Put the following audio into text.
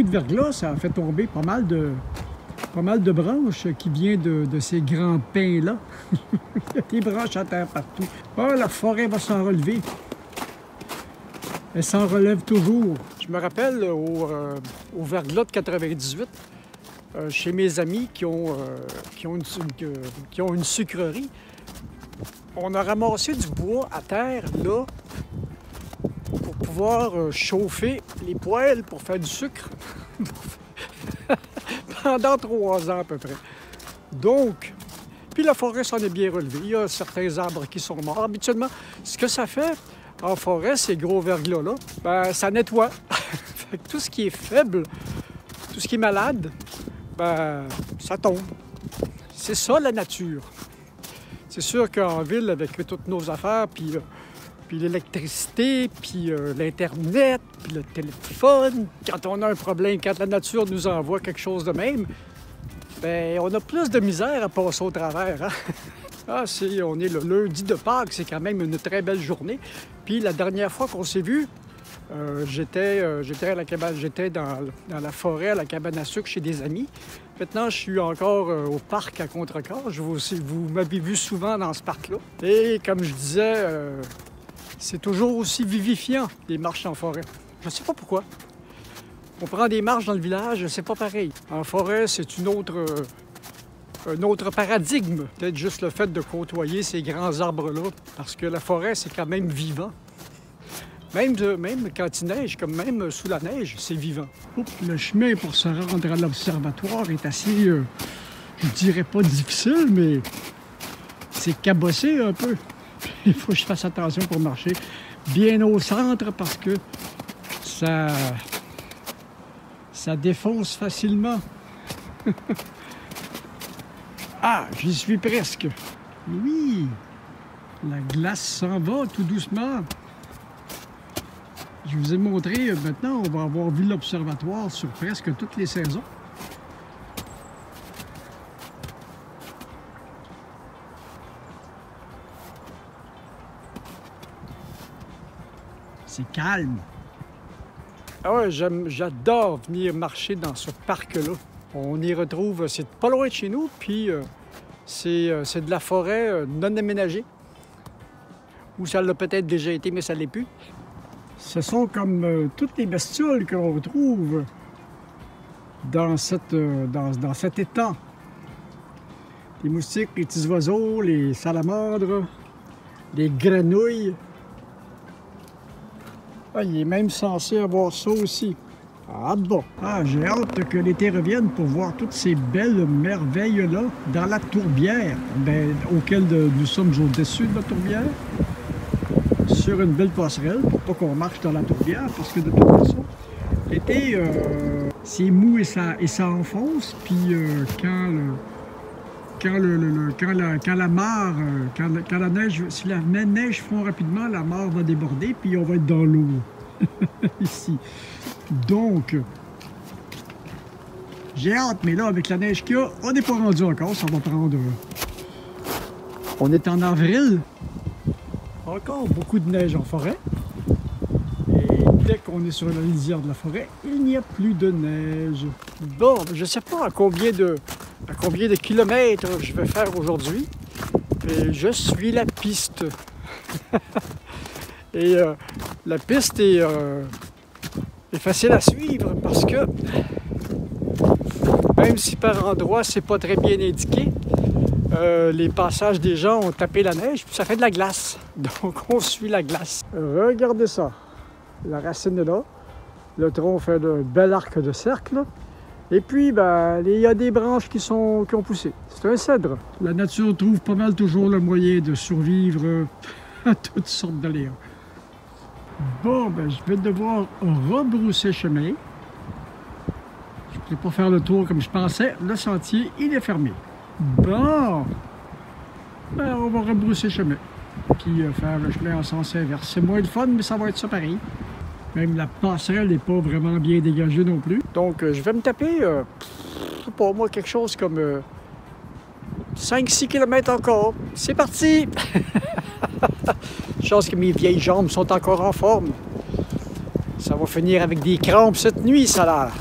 de verglas, ça a fait tomber pas mal de branches qui viennent de ces grands pins-là. Il y a des branches à terre partout. Oh, la forêt va s'en relever. Elle s'en relève toujours. Je me rappelle au verglas de 98, chez mes amis qui ont une sucrerie, on a ramassé du bois à terre, là, pour pouvoir chauffer les poêles pour faire du sucre pendant 3 ans à peu près. Donc, puis la forêt s'en est bien relevée. Il y a certains arbres qui sont morts. Habituellement, ce que ça fait en forêt, ces gros verglas-là, ben, ça nettoie. Fait que tout ce qui est faible, tout ce qui est malade, ben, ça tombe. C'est ça la nature. C'est sûr qu'en ville, avec toutes nos affaires, puis l'électricité, puis l'Internet, puis le téléphone, quand on a un problème, quand la nature nous envoie quelque chose de même, bien, on a plus de misère à passer au travers. Hein? Ah, on est le lundi de Pâques, c'est quand même une très belle journée. Puis la dernière fois qu'on s'est vus, j'étais dans la forêt, à la cabane à sucre chez des amis. Maintenant, je suis encore au parc à Contrecoeur. Vous m'avez vu souvent dans ce parc-là. Et comme je disais, c'est toujours aussi vivifiant, les marches en forêt. Je ne sais pas pourquoi. On prend des marches dans le village, c'est pas pareil. En forêt, c'est un autre paradigme. Peut-être juste le fait de côtoyer ces grands arbres-là, parce que la forêt, c'est quand même vivant. Même quand il neige, comme même sous la neige, c'est vivant. Oups, le chemin pour se rendre à l'observatoire est assez, je dirais pas difficile, mais c'est cabossé un peu. Il faut que je fasse attention pour marcher bien au centre parce que ça défonce facilement. Ah, j'y suis presque. Oui, la glace s'en va tout doucement. Je vous ai montré, maintenant, on va avoir vu l'observatoire sur presque toutes les saisons. C'est calme. Ah ouais, j'adore venir marcher dans ce parc-là. On y retrouve, c'est pas loin de chez nous, puis c'est de la forêt non aménagée. Ou ça l'a peut-être déjà été, mais ça l'est plus. Ce sont comme toutes les bestioles que l'on retrouve dans cet étang. Les moustiques, les petits oiseaux, les salamandres, les grenouilles. Ah, il est même censé avoir ça aussi. Ah bon. Ah, j'ai hâte que l'été revienne pour voir toutes ces belles merveilles-là dans la tourbière, auquel nous sommes au-dessus de la tourbière, sur une belle passerelle, pour pas qu'on marche dans la tourbière, parce que de toute façon, l'été, c'est mou et ça enfonce, puis quand la neige, si la neige fond rapidement, la mare va déborder, puis on va être dans l'eau, ici. Donc, j'ai hâte, mais là, avec la neige qu'il y a, on n'est pas rendu encore, ça va prendre... On est en avril. Encore beaucoup de neige en forêt. Et dès qu'on est sur la lisière de la forêt, il n'y a plus de neige. Bon, je ne sais pas à combien de kilomètres je vais faire aujourd'hui. Et je suis la piste. Et la piste est facile à suivre parce que même si par endroits c'est pas très bien indiqué, les passages des gens ont tapé la neige, puis ça fait de la glace. Donc, on suit la glace. Regardez ça. La racine est là. Le tronc fait un bel arc de cercle. Et puis, ben, il y a des branches qui ont poussé. C'est un cèdre. La nature trouve pas mal toujours le moyen de survivre à toutes sortes d'aléas. Bon, ben, je vais devoir rebrousser chemin. Je ne peux pas faire le tour comme je pensais. Le sentier, il est fermé. Bon, ben, on va rebrousser chemin, puis faire le chemin en sens inverse. C'est moins de fun, mais ça va être ça pareil. Même la passerelle n'est pas vraiment bien dégagée non plus. Donc, je vais me taper, je sais pas moi, quelque chose comme 5-6 km encore. C'est parti! Chance que mes vieilles jambes sont encore en forme. Ça va finir avec des crampes cette nuit, ça a l'air.